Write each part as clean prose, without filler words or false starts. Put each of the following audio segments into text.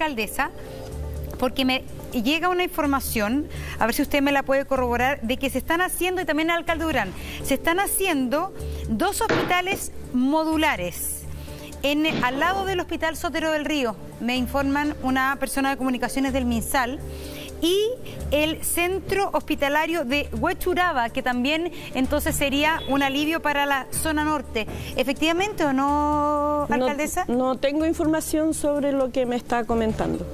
alcaldesa porque me llega una información, a ver si usted me la puede corroborar, de que se están haciendo, y también el alcalde Durán, se están haciendo 2 hospitales modulares al lado del Hospital Sotero del Río, me informan una persona de comunicaciones del MinSal, y el centro hospitalario de Huechuraba, que también entonces sería un alivio para la zona norte. ¿Efectivamente o no, alcaldesa? No tengo información sobre lo que me está comentando.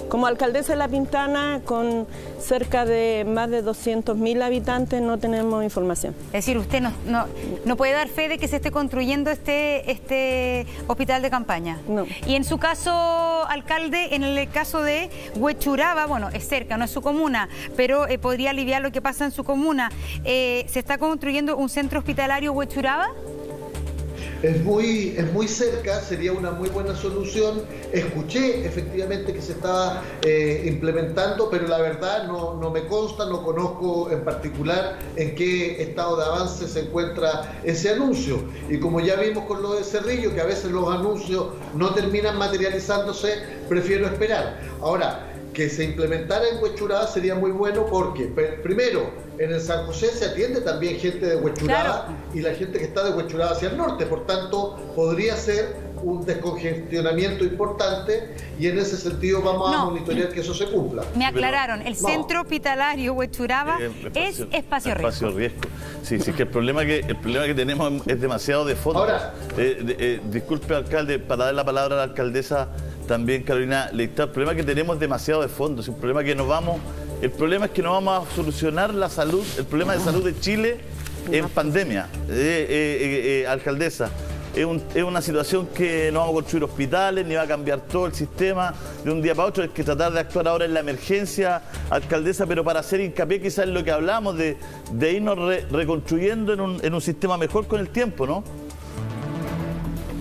Como alcaldesa de La Pintana, con cerca de más de 200.000 habitantes, no tenemos información. Es decir, usted no puede dar fe de que se esté construyendo este hospital de campaña. No. Y en su caso, alcalde, en el caso de Huechuraba, bueno, es cerca, no es su comuna, pero podría aliviar lo que pasa en su comuna. ¿Se está construyendo un centro hospitalario Huechuraba? Es muy cerca, sería una muy buena solución. Escuché efectivamente que se estaba implementando, pero la verdad no me consta, no conozco en particular en qué estado de avance se encuentra ese anuncio. Y como ya vimos con lo de Cerrillo, que a veces los anuncios no terminan materializándose, prefiero esperar. Ahora, que se implementara en Huechuraba sería muy bueno porque, primero, en el San José se atiende también gente de Huechuraba, claro, y la gente que está de Huechuraba hacia el norte, por tanto, podría ser un descongestionamiento importante y en ese sentido vamos a monitorear que eso se cumpla. Me aclararon, el centro hospitalario Huechuraba es espacio riesgo. Sí, que el problema que tenemos es demasiado de fondo. Ahora, disculpe, alcalde, para dar la palabra a la alcaldesa también, Carolina Leitao, el problema que tenemos es demasiado de fondo, es un problema que el problema es que no vamos a solucionar la salud, el problema de salud de Chile en pandemia, alcaldesa. Es una situación que no vamos a construir hospitales, ni va a cambiar todo el sistema de un día para otro. Hay que tratar de actuar ahora en la emergencia, alcaldesa, pero para hacer hincapié quizás en lo que hablamos, de irnos reconstruyendo en un sistema mejor con el tiempo, ¿no?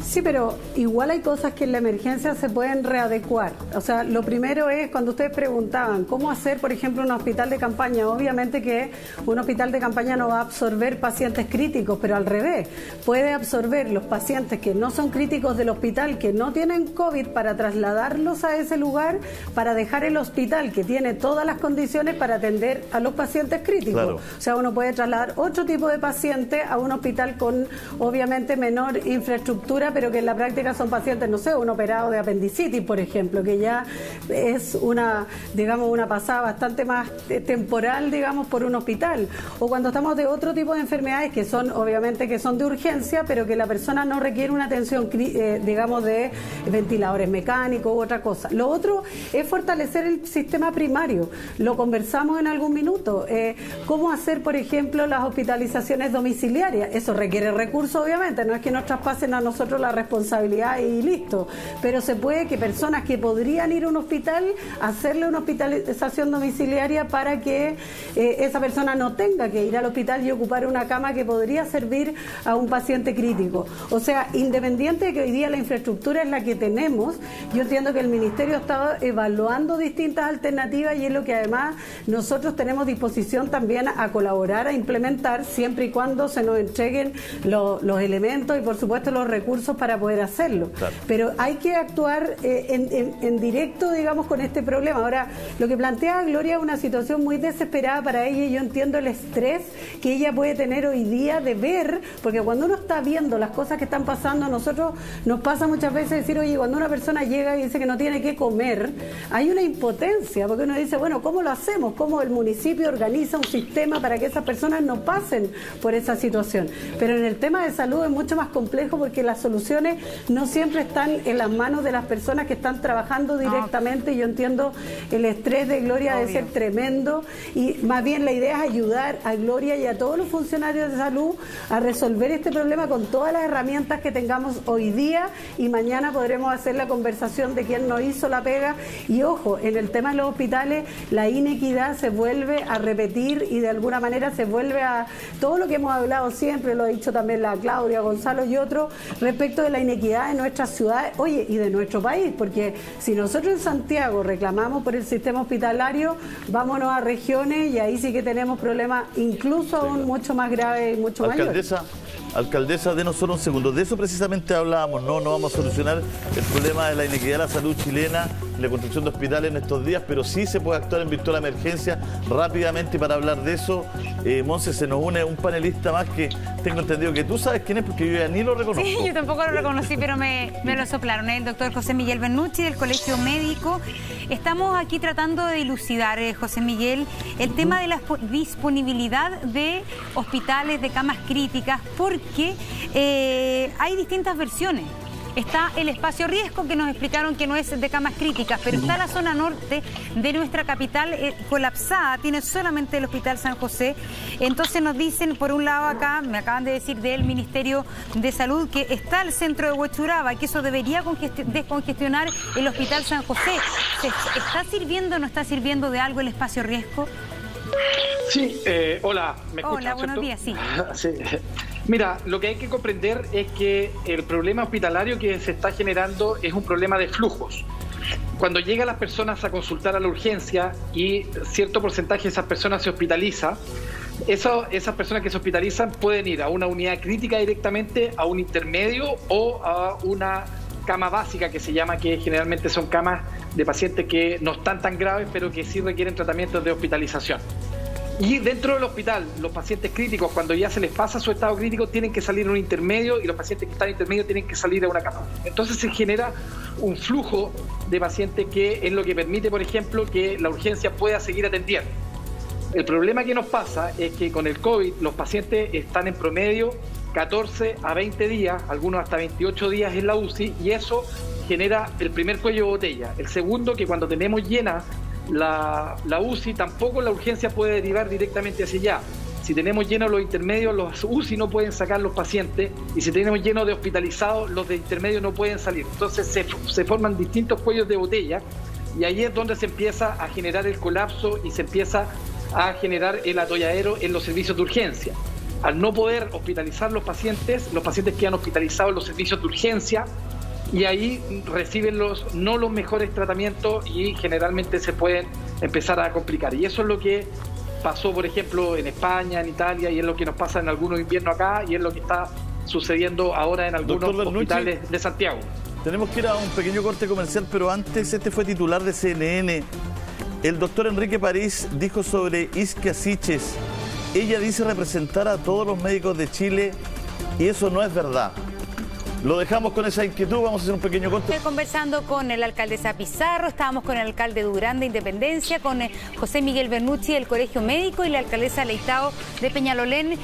Sí, pero igual hay cosas que en la emergencia se pueden readecuar. O sea, lo primero es cuando ustedes preguntaban cómo hacer, por ejemplo, un hospital de campaña. Obviamente que un hospital de campaña no va a absorber pacientes críticos, pero al revés, puede absorber los pacientes que no son críticos del hospital, que no tienen COVID, para trasladarlos a ese lugar, para dejar el hospital que tiene todas las condiciones para atender a los pacientes críticos. Claro. O sea, uno puede trasladar otro tipo de paciente a un hospital con, obviamente, menor infraestructura, pero que en la práctica son pacientes, no sé, un operado de apendicitis, por ejemplo, que ya es una pasada bastante más temporal, digamos, por un hospital. O cuando estamos de otro tipo de enfermedades que son, obviamente, que son de urgencia, pero que la persona no requiere una atención, digamos, de ventiladores mecánicos u otra cosa. Lo otro es fortalecer el sistema primario. Lo conversamos en algún minuto. ¿Cómo hacer, por ejemplo, las hospitalizaciones domiciliarias? Eso requiere recursos, obviamente, no es que nos traspasen a nosotros la responsabilidad y listo, pero se puede que personas que podrían ir a un hospital, hacerle una hospitalización domiciliaria para que esa persona no tenga que ir al hospital y ocupar una cama que podría servir a un paciente crítico. O sea, independiente de que hoy día la infraestructura es la que tenemos, yo entiendo que el Ministerio ha estado evaluando distintas alternativas y es lo que además nosotros tenemos disposición también a colaborar, a implementar, siempre y cuando se nos entreguen los elementos y por supuesto los recursos para poder hacerlo. Claro. Pero hay que actuar en directo, digamos, con este problema. Ahora, lo que plantea Gloria es una situación muy desesperada para ella y yo entiendo el estrés que ella puede tener hoy día de ver, porque cuando uno está viendo las cosas que están pasando, a nosotros nos pasa muchas veces decir, oye, cuando una persona llega y dice que no tiene que comer, hay una impotencia, porque uno dice, bueno, ¿cómo lo hacemos? ¿Cómo el municipio organiza un sistema para que esas personas no pasen por esa situación? Pero en el tema de salud es mucho más complejo porque las soluciones no siempre están en las manos de las personas que están trabajando directamente. Yo entiendo el estrés de Gloria debe ser tremendo y más bien la idea es ayudar a Gloria y a todos los funcionarios de salud a resolver este problema con todas las herramientas que tengamos hoy día y mañana podremos hacer la conversación de quién no hizo la pega. Y ojo, en el tema de los hospitales la inequidad se vuelve a repetir y de alguna manera se vuelve a todo lo que hemos hablado siempre, lo ha dicho también la Claudia, Gonzalo y otros, respecto de la inequidad de nuestras ciudades, oye, y de nuestro país, porque si nosotros en Santiago reclamamos por el sistema hospitalario, vámonos a regiones y ahí sí que tenemos problemas incluso aún mucho más graves y mucho mayores. Alcaldesa, denos solo un segundo. De eso precisamente hablábamos, no vamos a solucionar el problema de la inequidad de la salud chilena y la construcción de hospitales en estos días, pero sí se puede actuar en virtud de la emergencia rápidamente. Y para hablar de eso, Monse, se nos une un panelista más que tengo entendido que tú sabes quién es, porque yo ya ni lo reconozco. Sí, yo tampoco lo reconocí, pero me lo soplaron. El doctor José Miguel Bernucci, del Colegio Médico. Estamos aquí tratando de dilucidar, José Miguel, el tema de la disponibilidad de hospitales, de camas críticas, porque hay distintas versiones. Está el espacio riesgo, que nos explicaron que no es de camas críticas, pero está la zona norte de nuestra capital colapsada, tiene solamente el Hospital San José. Entonces nos dicen, por un lado acá, me acaban de decir del Ministerio de Salud, que está el centro de Huechuraba, que eso debería descongestionar el Hospital San José. ¿Está sirviendo o no está sirviendo de algo el espacio riesgo? Sí, hola, ¿me escuchan? Hola, buenos días, sí. Sí. Mira, lo que hay que comprender es que el problema hospitalario que se está generando es un problema de flujos. Cuando llegan las personas a consultar a la urgencia y cierto porcentaje de esas personas se hospitaliza, esas personas que se hospitalizan pueden ir a una unidad crítica directamente, a un intermedio o a una cama básica que se llama, que generalmente son camas de pacientes que no están tan graves pero que sí requieren tratamientos de hospitalización. Y dentro del hospital, los pacientes críticos, cuando ya se les pasa su estado crítico, tienen que salir a un intermedio, y los pacientes que están en intermedio tienen que salir a una cama. Entonces se genera un flujo de pacientes que es lo que permite, por ejemplo, que la urgencia pueda seguir atendiendo. El problema que nos pasa es que con el COVID los pacientes están en promedio 14 a 20 días, algunos hasta 28 días en la UCI, y eso genera el primer cuello de botella. El segundo, que cuando tenemos llena la UCI, tampoco la urgencia puede derivar directamente hacia allá. Si tenemos llenos los intermedios, los UCI no pueden sacar los pacientes, y si tenemos llenos de hospitalizados, los de intermedios no pueden salir. Entonces se forman distintos cuellos de botella, y ahí es donde se empieza a generar el colapso y se empieza a generar el atolladero en los servicios de urgencia. Al no poder hospitalizar los pacientes quedan hospitalizados en los servicios de urgencia, y ahí reciben no los mejores tratamientos, y generalmente se pueden empezar a complicar. Y eso es lo que pasó, por ejemplo, en España, en Italia, y es lo que nos pasa en algunos inviernos acá, y es lo que está sucediendo ahora en algunos hospitales de Santiago. Tenemos que ir a un pequeño corte comercial, pero antes, este fue titular de CNN. El doctor Enrique París dijo sobre Isquia Siches: ella dice representar a todos los médicos de Chile, y eso no es verdad. Lo dejamos con esa inquietud, vamos a hacer un pequeño corte. Estoy conversando con el alcaldesa Pizarro, estábamos con el alcalde Durán de Independencia, con José Miguel Bernucci del Colegio Médico y la alcaldesa Leitao de Peñalolén.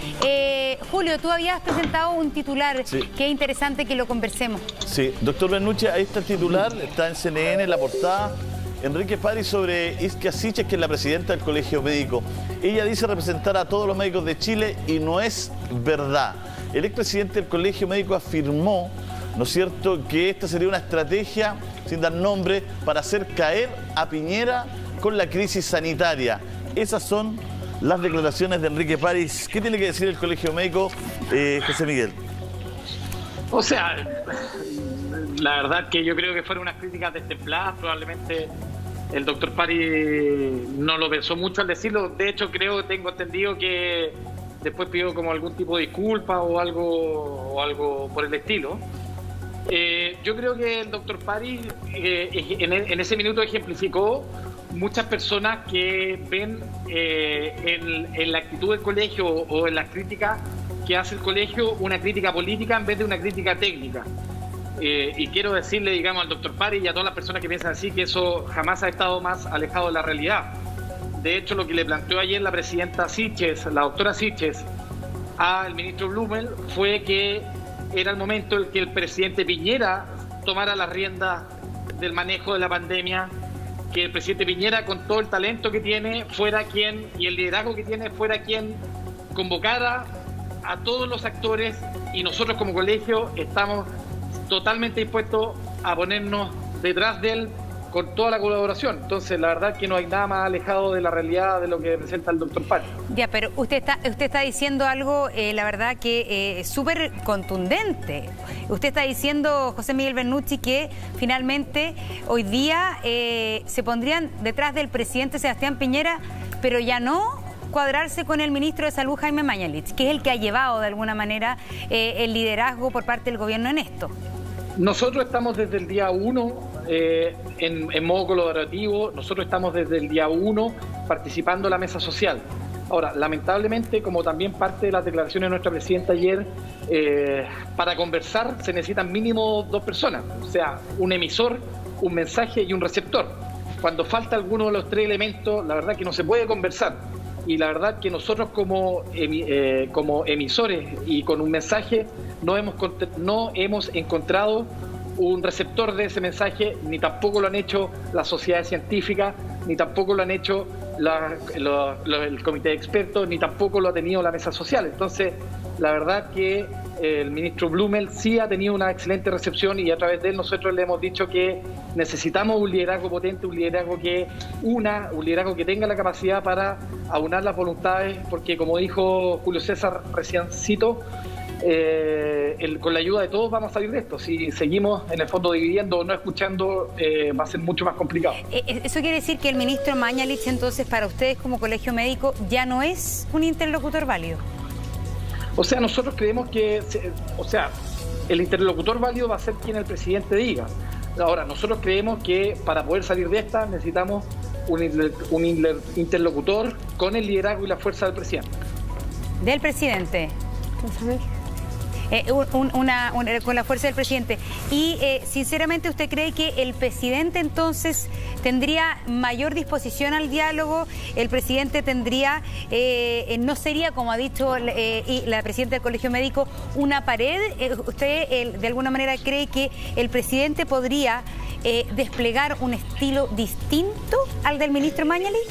Julio, tú habías presentado un titular, sí, que es interesante que lo conversemos. Sí, doctor Bernucci, ahí está el titular, está en CNN, en la portada. Enrique París sobre Isquia Siches, que es la presidenta del Colegio Médico. Ella dice representar a todos los médicos de Chile, y no es verdad. El expresidente del Colegio Médico afirmó, ¿no es cierto?, que esta sería una estrategia, sin dar nombre, para hacer caer a Piñera con la crisis sanitaria. Esas son las declaraciones de Enrique París. ¿Qué tiene que decir el Colegio Médico, José Miguel? O sea, la verdad que yo creo que fueron unas críticas destempladas. Probablemente el doctor París no lo pensó mucho al decirlo. De hecho, tengo entendido que después pidió como algún tipo de disculpa o algo por el estilo. Yo creo que el doctor París en ese minuto ejemplificó muchas personas que ven en la actitud del colegio o en las críticas que hace el colegio una crítica política en vez de una crítica técnica. Y quiero decirle, digamos, al doctor París y a todas las personas que piensan así, que eso jamás ha estado más alejado de la realidad. De hecho, lo que le planteó ayer la presidenta Siches, la doctora Siches, al ministro Blumel, fue que era el momento en que el presidente Piñera tomara las riendas del manejo de la pandemia, que el presidente Piñera, con todo el talento que tiene, fuera quien, y el liderazgo que tiene, fuera quien convocara a todos los actores, y nosotros como colegio estamos totalmente dispuestos a ponernos detrás de él con toda la colaboración. Entonces, la verdad que no hay nada más alejado de la realidad de lo que presenta el doctor París. Ya, pero usted está diciendo algo, la verdad que súper contundente. Usted está diciendo, José Miguel Bernucci, que finalmente hoy día se pondrían detrás del presidente Sebastián Piñera, pero ya no cuadrarse con el ministro de Salud, Jaime Mañalich, que es el que ha llevado de alguna manera el liderazgo por parte del gobierno en esto. Nosotros estamos desde el día 1 en modo colaborativo. Nosotros estamos desde el día 1 participando en la mesa social. Ahora, lamentablemente, como también parte de las declaraciones de nuestra presidenta ayer, para conversar se necesitan mínimo 2 personas, o sea, un emisor, un mensaje y un receptor. Cuando falta alguno de los 3 elementos, la verdad que no se puede conversar. Y la verdad que nosotros como emisores y con un mensaje no hemos encontrado un receptor de ese mensaje, ni tampoco lo han hecho las sociedades científicas, ni tampoco lo han hecho el comité de expertos, ni tampoco lo ha tenido la mesa social. Entonces, la verdad que el ministro Blumel sí ha tenido una excelente recepción y a través de él nosotros le hemos dicho que necesitamos un liderazgo potente, un liderazgo que tenga la capacidad para aunar las voluntades, porque como dijo Julio César reciencito, con la ayuda de todos vamos a salir de esto. Si seguimos en el fondo dividiendo o no escuchando, va a ser mucho más complicado. ¿Eso quiere decir que el ministro Mañalich, entonces, para ustedes como colegio médico, ya no es un interlocutor válido? O sea, nosotros creemos que, el interlocutor válido va a ser quien el presidente diga. Ahora, nosotros creemos que para poder salir de esta necesitamos un interlocutor con el liderazgo y la fuerza del presidente. ¿Del presidente? Con la fuerza del presidente. Y sinceramente, ¿usted cree que el presidente entonces tendría mayor disposición al diálogo? ¿El presidente tendría, no sería, como ha dicho la presidenta del Colegio Médico, una pared? ¿Usted de alguna manera cree que el presidente podría desplegar un estilo distinto al del ministro Mañalich?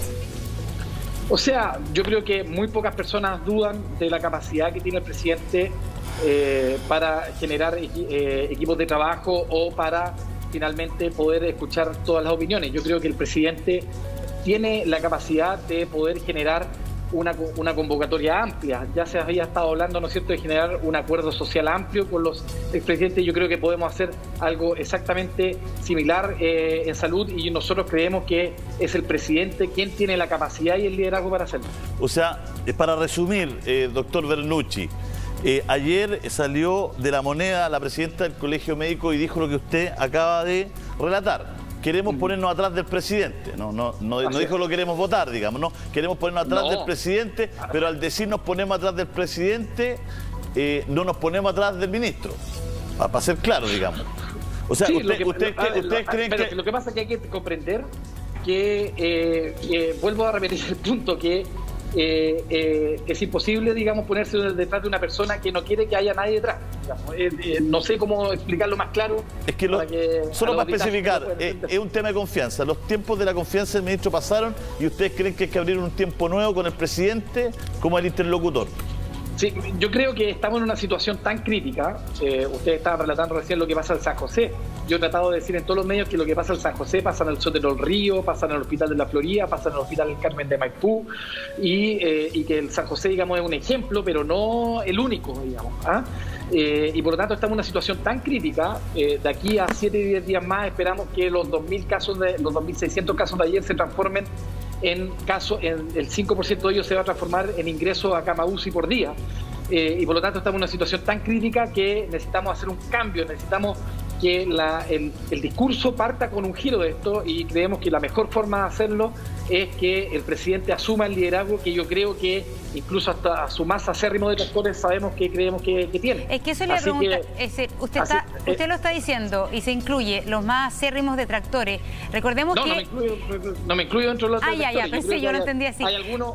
O sea, yo creo que muy pocas personas dudan de la capacidad que tiene el presidente para generar equipos de trabajo o para finalmente poder escuchar todas las opiniones. Yo creo que el presidente tiene la capacidad de poder generar una convocatoria amplia. Ya se había estado hablando, ¿no es cierto?, de generar un acuerdo social amplio con los expresidentes. Yo creo que podemos hacer algo exactamente similar en salud y nosotros creemos que es el presidente quien tiene la capacidad y el liderazgo para hacerlo. O sea, para resumir, doctor Bernucci, ayer salió de La Moneda la presidenta del Colegio Médico y dijo lo que usted acaba de relatar. Queremos ponernos atrás del presidente. No dijo lo queremos votar, digamos. No, queremos ponernos atrás del presidente, pero al decir nos ponemos atrás del presidente, no nos ponemos atrás del ministro. Para ser claro, digamos. O sea, sí, ustedes creen que... Lo que pasa es que hay que comprender que, vuelvo a repetir el punto, que es imposible, digamos, ponerse detrás de una persona que no quiere que haya nadie detrás. No sé cómo explicarlo más claro. Es que solo para especificar, es un tema de confianza. Los tiempos de la confianza del ministro pasaron y ustedes creen que hay que abrir un tiempo nuevo con el presidente como el interlocutor. Sí, yo creo que estamos en una situación tan crítica. Usted estaba relatando recién lo que pasa en San José. Yo he tratado de decir en todos los medios que lo que pasa en San José pasa en el Sotero del Río, pasa en el Hospital de la Florida, pasa en el Hospital del Carmen de Maipú y que el San José, digamos, es un ejemplo, pero no el único, digamos. Y por lo tanto estamos en una situación tan crítica. De aquí a 7 y 10 días más esperamos que los 2.600 casos de ayer se transformen en el 5% de ellos se va a transformar en ingresos a cama UCI por día. Y por lo tanto estamos en una situación tan crítica que necesitamos hacer un cambio, necesitamos que el discurso parta con un giro de esto y creemos que la mejor forma de hacerlo es que el presidente asuma el liderazgo que yo creo que incluso hasta a su más acérrimo detractores sabemos que creemos que tiene. Es que eso le pregunta, usted lo está diciendo y se incluye los más acérrimos detractores. Recordemos que... No me incluyo dentro de los detractores. Pero sí, yo lo entendí así. Hay algunos...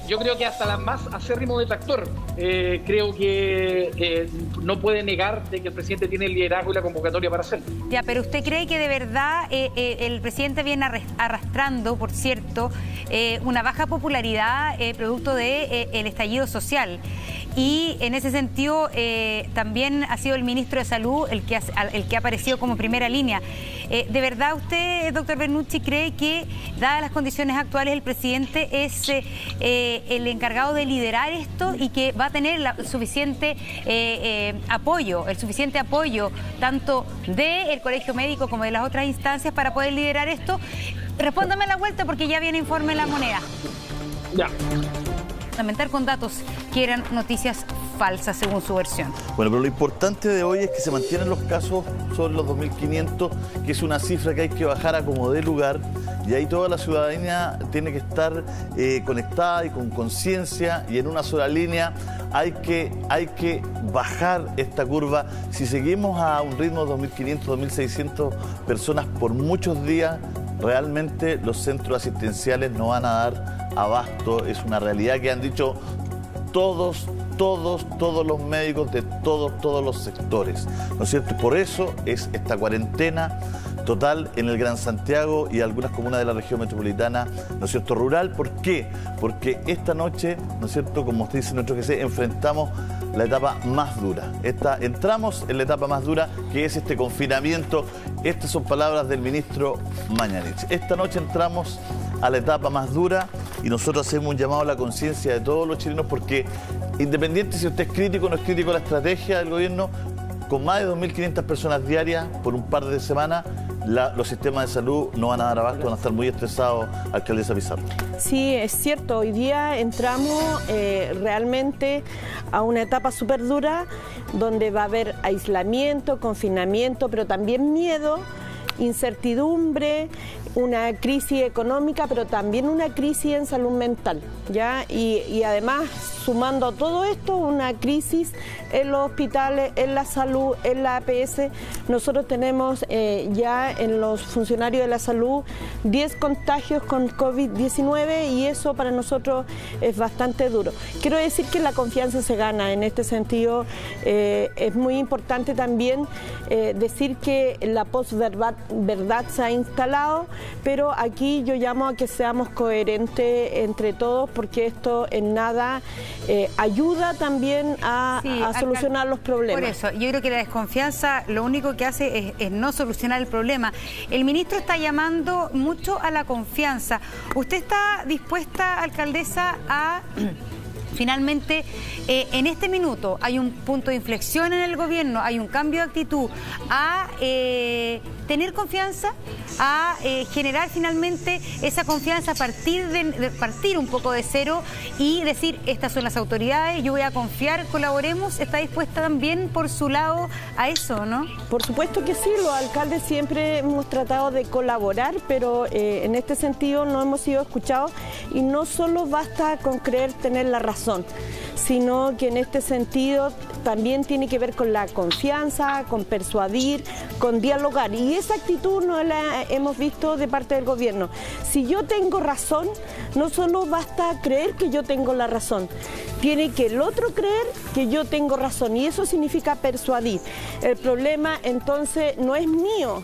Yo creo que hasta la más acérrimo detractor creo que no puede negar de que el presidente tiene el liderazgo y la convocatoria para hacerlo. Ya, pero ¿usted cree que de verdad el presidente viene arrastrando, por cierto, una baja popularidad producto del estallido social? Y en ese sentido también ha sido el ministro de Salud el que ha aparecido como primera línea. ¿De verdad usted, doctor Bernucci, cree que, dadas las condiciones actuales, el presidente es el encargado de liderar esto y que va a tener el suficiente apoyo tanto del Colegio Médico como de las otras instancias para poder liderar esto? Respóndame a la vuelta porque ya viene informe en La Moneda. Ya. Fundamentar con datos que eran noticias falsas según su versión. Bueno, pero lo importante de hoy es que se mantienen los casos sobre los 2.500, que es una cifra que hay que bajar a como dé lugar, y ahí toda la ciudadanía tiene que estar conectada y con conciencia y en una sola línea. Hay que bajar esta curva. Si seguimos a un ritmo de 2.500, 2.600 personas por muchos días, realmente los centros asistenciales no van a dar abasto. Es una realidad que han dicho todos los médicos de todos los sectores, ¿no es cierto? Por eso es esta cuarentena total en el Gran Santiago y algunas comunas de la región metropolitana, ¿no es cierto?, rural. ¿Por qué? Porque esta noche, ¿no es cierto?, como usted dice, nuestro GC, enfrentamos la etapa más dura. Entramos en la etapa más dura, que es este confinamiento. Estas son palabras del ministro Mañalich. Esta noche entramos a la etapa más dura y nosotros hacemos un llamado a la conciencia de todos los chilenos, porque independiente si usted es crítico o no es crítico de la estrategia del gobierno, con más de 2.500 personas diarias por un par de semanas, los sistemas de salud no van a dar abasto, van a estar muy estresados, alcaldesa Pizarro. Sí, es cierto, hoy día entramos realmente a una etapa súper dura, donde va a haber aislamiento, confinamiento, pero también miedo, incertidumbre, una crisis económica, pero también una crisis en salud mental, ¿ya? Y además, sumando a todo esto, una crisis en los hospitales, en la salud, en la APS. Nosotros tenemos ya en los funcionarios de la salud 10 contagios con COVID-19 y eso para nosotros es bastante duro. Quiero decir que la confianza se gana en este sentido. Es muy importante también decir que la posverdad se ha instalado, pero aquí yo llamo a que seamos coherentes entre todos, porque esto en nada ayuda también a solucionar los problemas. Por eso, yo creo que la desconfianza lo único que hace es no solucionar el problema. El ministro está llamando mucho a la confianza. ¿Usted está dispuesta, alcaldesa, a... Finalmente, en este minuto hay un punto de inflexión en el gobierno, hay un cambio de actitud, a tener confianza, a generar finalmente esa confianza a partir de partir un poco de cero y decir, estas son las autoridades, yo voy a confiar, colaboremos? ¿Está dispuesta también por su lado a eso, no? Por supuesto que sí, los alcaldes siempre hemos tratado de colaborar, pero en este sentido no hemos sido escuchados y no solo basta con creer tener la razón, sino que en este sentido también tiene que ver con la confianza, con persuadir, con dialogar, y esa actitud no la hemos visto de parte del gobierno. Si yo tengo razón, no solo basta creer que yo tengo la razón, tiene que el otro creer que yo tengo razón, y eso significa persuadir. El problema entonces no es mío,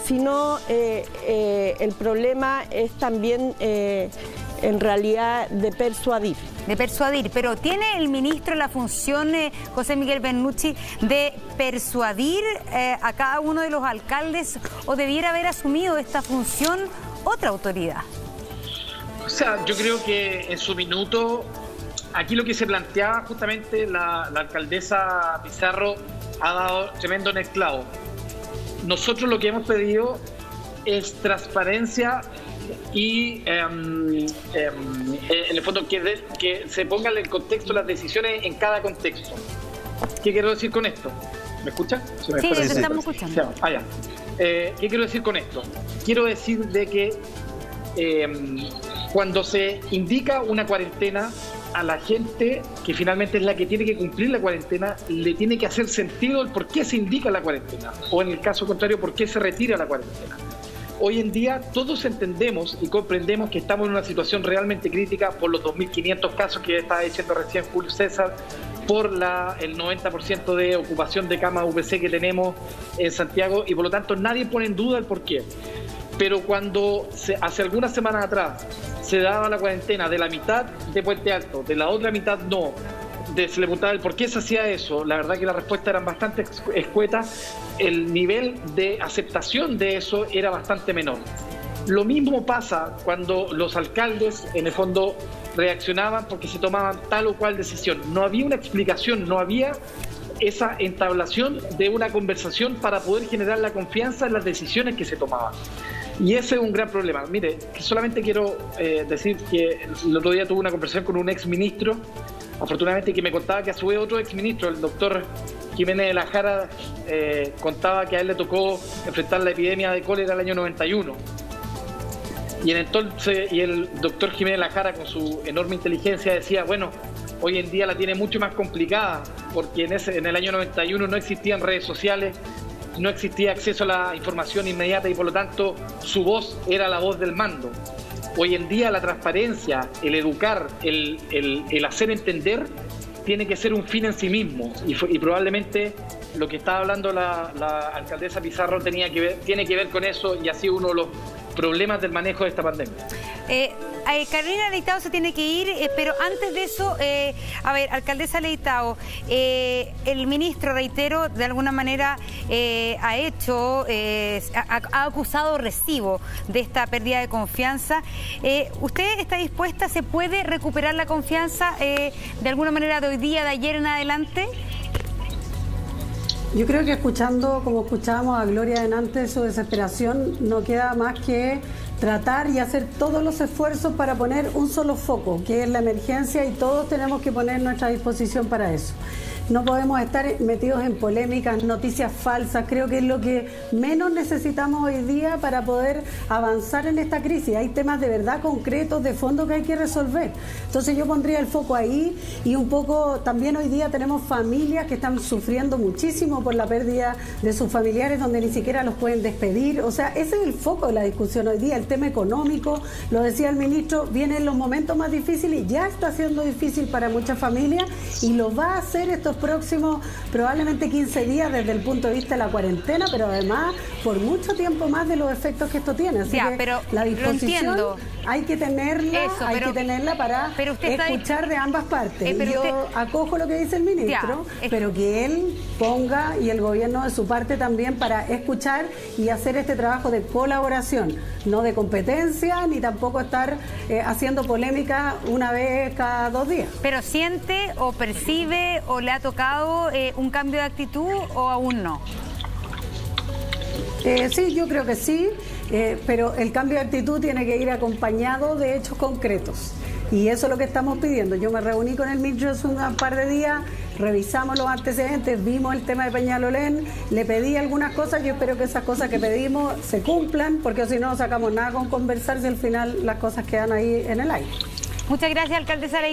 sino el problema es también en realidad de persuadir. De persuadir, pero ¿tiene el ministro la función, José Miguel Bernucci, de persuadir a cada uno de los alcaldes, o debiera haber asumido esta función otra autoridad? O sea, yo creo que en su minuto, aquí lo que se planteaba justamente la alcaldesa Pizarro ha dado tremendo en el clavo. Nosotros lo que hemos pedido es transparencia y en el fondo que se pongan en el contexto las decisiones en cada contexto. ¿Qué quiero decir con esto? ¿Me escucha? Sí, te estamos escuchando. ¿Qué quiero decir con esto? Quiero decir de que cuando se indica una cuarentena, a la gente que finalmente es la que tiene que cumplir la cuarentena, le tiene que hacer sentido el por qué se indica la cuarentena, o en el caso contrario, por qué se retira la cuarentena. Hoy en día todos entendemos y comprendemos que estamos en una situación realmente crítica por los 2.500 casos que estaba diciendo recién Julio César, por el 90% de ocupación de camas UPC que tenemos en Santiago, y por lo tanto nadie pone en duda el porqué. Pero cuando hace algunas semanas atrás se daba la cuarentena de la mitad de Puente Alto, de la otra mitad no, se le preguntaba el por qué se hacía eso, la verdad que las respuestas eran bastante escuetas, el nivel de aceptación de eso era bastante menor. Lo mismo pasa cuando los alcaldes en el fondo reaccionaban porque se tomaban tal o cual decisión. No había una explicación, no había esa entablación de una conversación para poder generar la confianza en las decisiones que se tomaban. Y ese es un gran problema. Mire, solamente quiero decir que el otro día tuve una conversación con un ex ministro afortunadamente, que me contaba que a su vez otro exministro, el doctor Jiménez de la Jara, contaba que a él le tocó enfrentar la epidemia de cólera el año 91. Y el doctor Jiménez de la Jara, con su enorme inteligencia, decía, bueno, hoy en día la tiene mucho más complicada, porque en el año 91 no existían redes sociales, no existía acceso a la información inmediata y por lo tanto su voz era la voz del mando. Hoy en día la transparencia, el educar, el hacer entender tiene que ser un fin en sí mismo y probablemente lo que estaba hablando la alcaldesa Pizarro tiene que ver con eso y ha sido uno de los problemas del manejo de esta pandemia. Carolina Leitao se tiene que ir, pero antes de eso, a ver, alcaldesa Leitao, el ministro, reitero, de alguna manera ha acusado recibo de esta pérdida de confianza. ¿Usted está dispuesta, se puede recuperar la confianza de alguna manera de hoy día, de ayer en adelante? Yo creo que como escuchábamos a Gloria delante, su desesperación, no queda más que tratar y hacer todos los esfuerzos para poner un solo foco, que es la emergencia, y todos tenemos que poner nuestra disposición para eso. No podemos estar metidos en polémicas, noticias falsas. Creo que es lo que menos necesitamos hoy día para poder avanzar en esta crisis. Hay temas de verdad concretos, de fondo, que hay que resolver. Entonces yo pondría el foco ahí, y un poco también hoy día tenemos familias que están sufriendo muchísimo por la pérdida de sus familiares, donde ni siquiera los pueden despedir. O sea, ese es el foco de la discusión hoy día. El tema económico, lo decía el ministro, viene en los momentos más difíciles, ya está siendo difícil para muchas familias y lo va a hacer estos próximos probablemente 15 días desde el punto de vista de la cuarentena, pero además por mucho tiempo más de los efectos que esto tiene. Así que pero la disposición hay que tenerla, para escuchar de ambas partes. Yo acojo lo que dice el ministro, pero que él ponga, y el gobierno de su parte también, para escuchar y hacer este trabajo de colaboración, no de competencia, ni tampoco estar haciendo polémica una vez cada 2 días. ¿Pero siente o percibe o le ha tocado un cambio de actitud o aún no? Sí, yo creo que sí, pero el cambio de actitud tiene que ir acompañado de hechos concretos. Y eso es lo que estamos pidiendo. Yo me reuní con el ministro hace un par de días, revisamos los antecedentes, vimos el tema de Peñalolén, le pedí algunas cosas, yo espero que esas cosas que pedimos se cumplan, porque si no sacamos nada con conversar, si al final las cosas quedan ahí en el aire. Muchas gracias, alcaldesa Leitao.